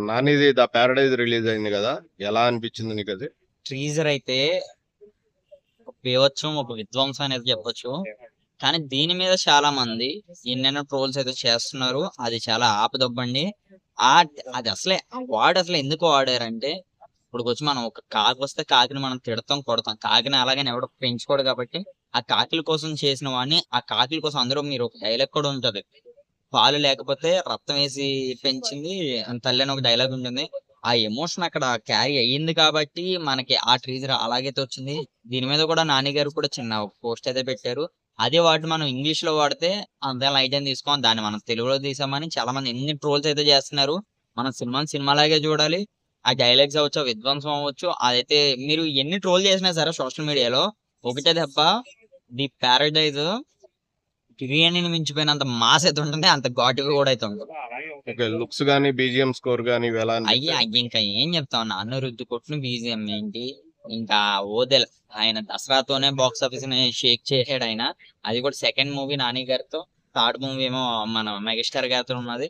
నానిది the Paradise release అయింది కదా, ఎలా అనిపించింది నీకు అది? టీజర్ అయితే ఒక బీభత్సం, ఒక విధ్వంసం అనేది చెప్పొచ్చు. కానీ దీని మీద చాలా మంది ఎన్నెన్నో ట్రోల్స్ అయితే చేస్తున్నారు. అది చాలా ఆపదొబ్బండి. ఆ అది అసలే వాడు అసలు ఎందుకు వాడారంటే, ఇప్పుడు వచ్చి మనం ఒక కాకి వస్తే కాకిని మనం తిడతాం, కొడతాం. కాకిని అలాగని ఎవడో పెంచుకోడు కాబట్టి ఆ కాకిల కోసం చేసిన వాడిని, ఆ కాకిల కోసం అందరూ మీరు ఒక డైలాగ్ కూడా ఉంటది. పాలు లేకపోతే రక్తం వేసి పెంచింది తల్లి అని ఒక డైలాగ్ ఉంటుంది. ఆ ఎమోషన్ అక్కడ క్యారీ అయ్యింది కాబట్టి మనకి ఆ ట్రీజర్ అలాగైతే వచ్చింది. దీని మీద కూడా నాని గారు కూడా చిన్న పోస్ట్ అయితే పెట్టారు. అదే వాటి మనం ఇంగ్లీష్ లో వాడితే అంతే లైట్ అని తీసుకోం, దాన్ని మనం తెలుగులో తీసామని చాలా మంది ఎన్ని ట్రోల్స్ అయితే చేస్తున్నారు. మనం సినిమాని సినిమాలాగే చూడాలి. ఆ డైలాగ్స్ అవ్వచ్చు, ఆ విధ్వంసం అవ్వచ్చు, అదైతే మీరు ఎన్ని ట్రోల్ చేసినా సరే సోషల్ మీడియాలో ఒకటే దెబ్బ, ది ప్యారడైజ్ బిర్యానీని మించిపోయినంత మాస్ అయితే ఉంటుంది, అంత ఘాటుగా కూడా అయితే ఉంటుంది. ఓకే, లుక్స్ గానీ బీజిఎం స్కోర్ గానీ ఇవి ఎలా అనిపించాయి? ఇంకా ఏం చెప్తాం, అనిరుద్ధ్ కొట్టిన బీజిఎం ఏంటి, ఇంకా ఓదెల్ ఆయన దసరాతోనే బాక్స్ ఆఫీస్ ని షేక్ చేసాడు ఆయన. అది కూడా సెకండ్ మూవీ నాని గారితో, థర్డ్ మూవీ ఏమో మన మెగాస్టార్ గారితో ఉన్నది.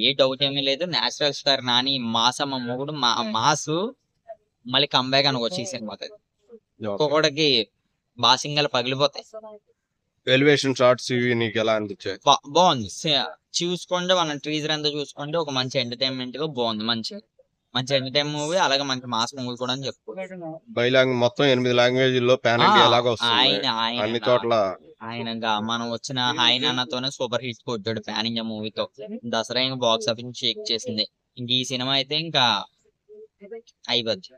ఏ డౌట్ ఏమీ లేదు. నేచురల్ స్టార్ నాని మాసమ్మ మొగుడు మాసు మళ్ళీ కంబ్యాక్ అనుకోవచ్చు ఈ సినిమాకి. ఒక్కొక్కడికి బాసింగాలు పగిలిపోతాయి. ఎలివేషన్ షాట్స్ ఇవి నీకు ఎలా అనిపించాయి? బాగుంది. చూసుకోండి, మనం ట్రీజర్ అంతా చూసుకోండి, ఒక మంచి ఎంటర్టైన్మెంట్ గా బాగుంది. మంచి మంచి ఎంటర్టైన్మెంట్ మూవీ, అలాగే మంచి మాస్ మూవీ కూడా అని చెప్పుకోవచ్చు. బైలాంగ్ మొత్తం 8 లాంగ్వేజ్ల్లో పాన్ ఇండియా లాగా వస్తుంది ఆయన అన్ని ఆయన చోట్ల. ఆయనగా మనం వచ్చిన ఆయన అన్నతోనే సూపర్ హిట్ కొట్టాడు పాన్ ఇండియా మూవీతో. దసరా ఇంకా బాక్స్ ఆఫీస్ షేక్ చేసింది. ఇంక ఈ సినిమా అయితే ఇంకా అయిపోద్ది.